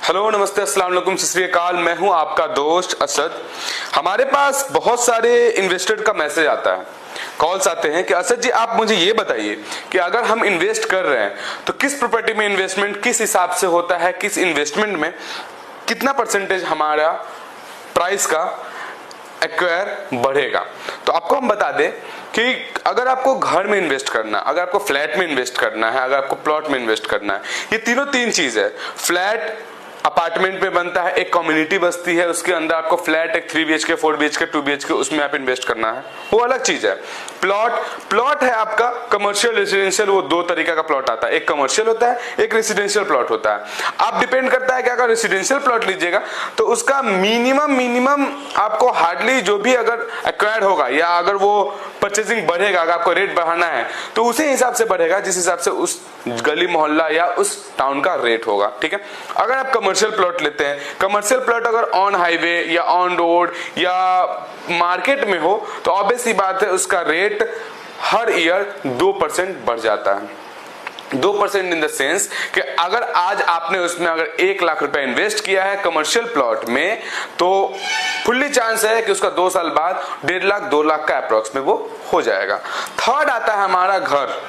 Hello, नमस्ते, अस्सलाम वालेकुम, सत श्री अकाल। मैं हूं आपका दोस्त असद। हमारे पास बहुत सारे इन्वेस्टर का मैसेज आता है, कॉल्स आते हैं कि असद जी आप मुझे ये बताइए कि अगर हम इन्वेस्ट कर रहे हैं तो किस प्रॉपर्टी में इन्वेस्टमेंट किस हिसाब से होता है, किस इन्वेस्टमेंट में कितना परसेंटेज हमारा प्राइस का एक्वायर बढ़ेगा। तो आपको हम बता दें कि अगर आपको घर में इन्वेस्ट करना, अगर आपको फ्लैट में इन्वेस्ट करना है, अगर आपको प्लॉट में इन्वेस्ट करना है, ये तीन चीज है। फ्लैट अपार्टमेंट में बनता है, एक कम्युनिटी बस्ती है, उसके अंदर आपको फ्लैट एक 3 BHK 4 BHK 2 BHK उसमें आप इन्वेस्ट करना है, वो अलग चीज है। प्लॉट है आपका कमर्शियल रेसिडेंशियल, वो दो तरीका का प्लॉट आता है, एक कमर्शियल होता है, एक रेसिडेंशियल प्लॉट होता है। आप डिपेंड करता है कि अगर रेसिडेंशियल प्लॉट लीजिएगा तो उसका मिनिमम आपको हार्डली जो भी अगर एक्वायर्ड होगा या अगर वो परचेसिंग बढ़ेगा, अगर आपको रेट बढ़ाना है तो उसी हिसाब से बढ़ेगा जिस हिसाब से उस गली मोहल्ला या उस टाउन का रेट होगा। ठीक है, अगर आप कमर्शियल प्लॉट लेते हैं, कमर्शियल प्लॉट अगर ऑन हाईवे या ऑन रोड या मार्केट में हो तो ऑब्वियस सी बात है उसका रेट हर ईयर 2% बढ़ जाता है। 2% इन द सेंस कि अगर आज आपने उसमें अगर 1 लाख रुपए इन्वेस्ट किया है कमर्शियल प्लॉट में तो फुल्ली चांस है कि उसका 2 साल बाद 1.5 लाख 2 लाख का अप्रोक्स में वो हो जाएगा। थर्ड आता है हमारा घर।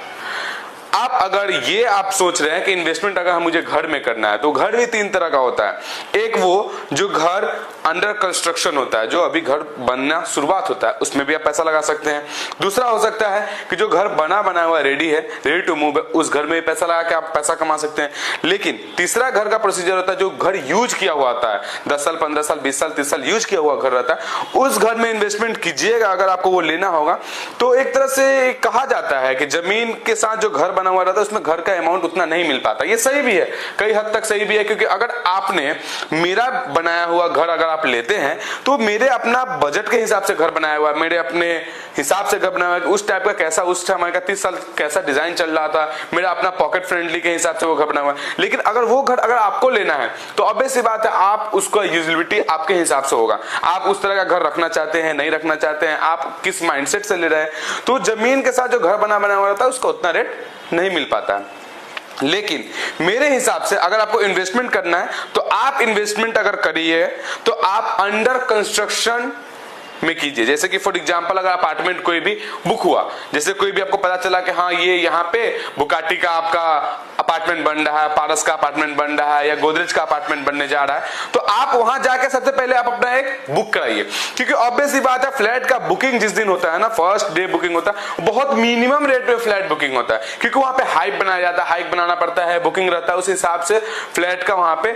अगर ये आप सोच रहे हैं कि इन्वेस्टमेंट अगर मुझे घर में करना है तो घर भी 3 तरह का होता है। एक वो जो घर अंडर कंस्ट्रक्शन होता है, जो अभी घर बनना शुरुआत होता है, उसमें भी आप पैसा लगा सकते हैं। दूसरा हो सकता है कि जो घर बना हुआ रेडी है, रेडी टू मूव है, उस घर में भी पैसा लगा के आप पैसा कमा सकते हैं। लेकिन तीसरा घर का प्रोसीजर होता है जो घर यूज किया हुआ आता है, 10 साल 15 साल 20 साल 30 साल यूज किया हुआ घर रहता है, उस घर में इन्वेस्टमेंट कीजिएगा अगर आपको वो लेना होगा। तो एक तरह से कहा जाता है कि जमीन के साथ जो घर बना हुआ रहता है उसमें घर का अमाउंट उतना नहीं मिल पाता। ये सही भी है, कई हद तक सही भी है, क्योंकि अगर आपने मेरा बनाया हुआ घर अगर आप लेते हैं तो मेरे अपना बजट के हिसाब से घर बनाया हुआ है, मेरे अपने हिसाब से घर बनाया हुआ है, उस टाइप का कैसा उस समय का 30 साल कैसा डिजाइन चल रहा था, मेरा अपना पॉकेट फ्रेंडली के हिसाब से वो घर बना हुआ है। लेकिन अगर वो घर अगर आपको लेना है तो ऑब्वियस सी बात है आप उसका यूजिबिलिटी आपके हिसाब से होगा। आप उस तरह का घर रखना चाहते हैं, नहीं रखना चाहते हैं, आप किस माइंडसेट से ले रहे हैं। तो जमीन के साथ जो घर बना हुआ रहता है उसका उतना रेट नहीं मिल पाता है। लेकिन मेरे हिसाब से अगर आपको इन्वेस्टमेंट करना है तो आप इन्वेस्टमेंट अगर करिए तो आप अंडर कंस्ट्रक्शन में कीजिए। जैसे कि फॉर एग्जांपल अगर अपार्टमेंट कोई भी बुक हुआ, जैसे कोई भी आपको पता चला कि हाँ ये यहाँ पे बुकाटी का आपका अपार्टमेंट बन रहा है, पारस का अपार्टमेंट बन रहा है या गोदरेज का अपार्टमेंट बनने जा रहा है, तो आप वहां जाके सबसे पहले आप अपना एक बुक कराइए। क्योंकि ऑब्वियस ही बात है फ्लैट का बुकिंग जिस दिन होता है ना, फर्स्ट डे बुकिंग होता है, बहुत मिनिमम रेट पे फ्लैट बुकिंग होता है, क्योंकि वहां पे हाइप बनाया जाता है, हाइप बनाना पड़ता है, बुकिंग रहता है, उस हिसाब से फ्लैट का वहां पे